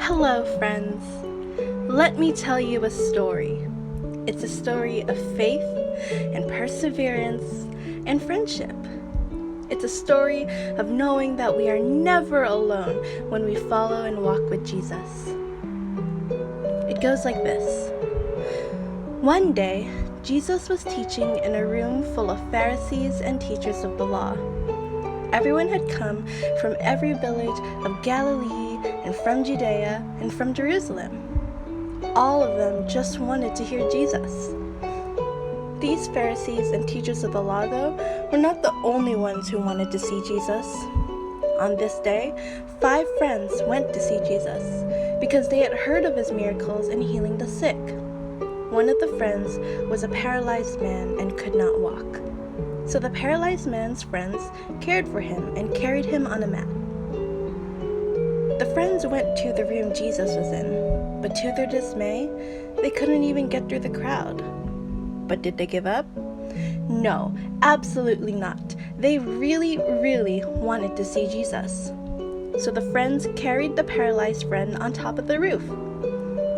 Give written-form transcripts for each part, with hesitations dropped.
Hello, friends. Let me tell you a story. It's a story of faith and perseverance and friendship. It's a story of knowing that we are never alone when we follow and walk with Jesus. It goes like this. One day, Jesus was teaching in a room full of Pharisees and teachers of the law. Everyone had come from every village of Galilee and from Judea and from Jerusalem. All of them just wanted to hear Jesus. These Pharisees and teachers of the law, though, were not the only ones who wanted to see Jesus. On this day, 5 friends went to see Jesus because they had heard of his miracles in healing the sick. One of the friends was a paralyzed man and could not walk. So the paralyzed man's friends cared for him and carried him on a mat. The friends went to the room Jesus was in, but to their dismay, they couldn't even get through the crowd. But did they give up? No, absolutely not. They really wanted to see Jesus. So the friends carried the paralyzed friend on top of the roof.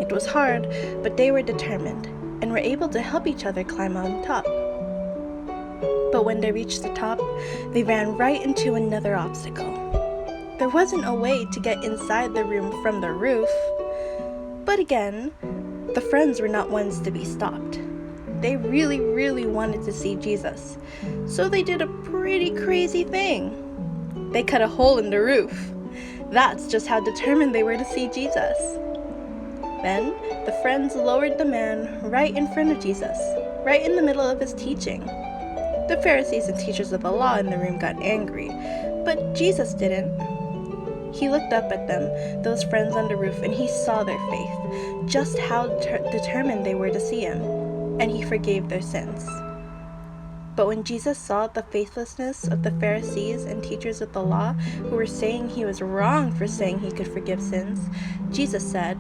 It was hard, but they were determined and were able to help each other climb on top. But when they reached the top, they ran right into another obstacle. There wasn't a way to get inside the room from the roof. But again, the friends were not ones to be stopped. They really wanted to see Jesus. So they did a pretty crazy thing. They cut a hole in the roof. That's just how determined they were to see Jesus. Then, the friends lowered the man right in front of Jesus, right in the middle of his teaching. The Pharisees and teachers of the law in the room got angry, but Jesus didn't. He looked up at them, those friends on the roof, and he saw their faith, just how determined they were to see him, and he forgave their sins. But when Jesus saw the faithlessness of the Pharisees and teachers of the law, who were saying he was wrong for saying he could forgive sins, Jesus said,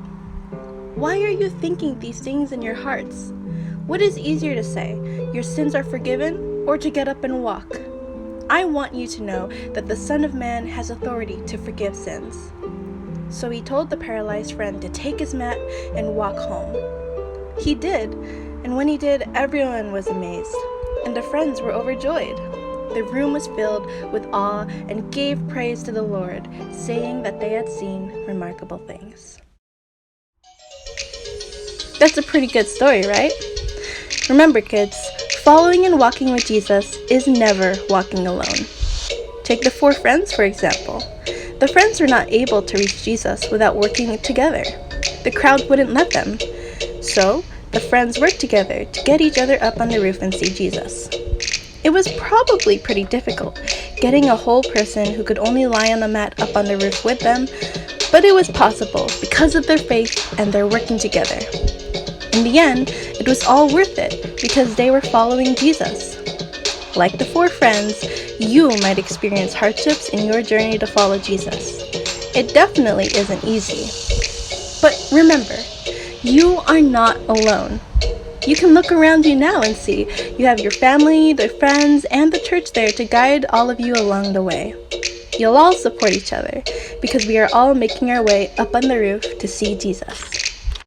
"Why are you thinking these things in your hearts? What is easier to say, your sins are forgiven, or to get up and walk? I want you to know that the Son of Man has authority to forgive sins." So he told the paralyzed friend to take his mat and walk home. He did, and when he did, everyone was amazed, and the friends were overjoyed. The room was filled with awe and gave praise to the Lord, saying that they had seen remarkable things. That's a pretty good story, right? Remember, kids, following and walking with Jesus is never walking alone. Take the 4 friends, for example. The friends were not able to reach Jesus without working together. The crowd wouldn't let them. So, the friends worked together to get each other up on the roof and see Jesus. It was probably pretty difficult, getting a whole person who could only lie on a mat up on the roof with them, but it was possible because of their faith and their working together. In the end, it was all worth it because they were following Jesus. Like the 4 friends, you might experience hardships in your journey to follow Jesus. It definitely isn't easy. But remember, you are not alone. You can look around you now and see you have your family, the friends, and the church there to guide all of you along the way. You'll all support each other because we are all making our way up on the roof to see Jesus.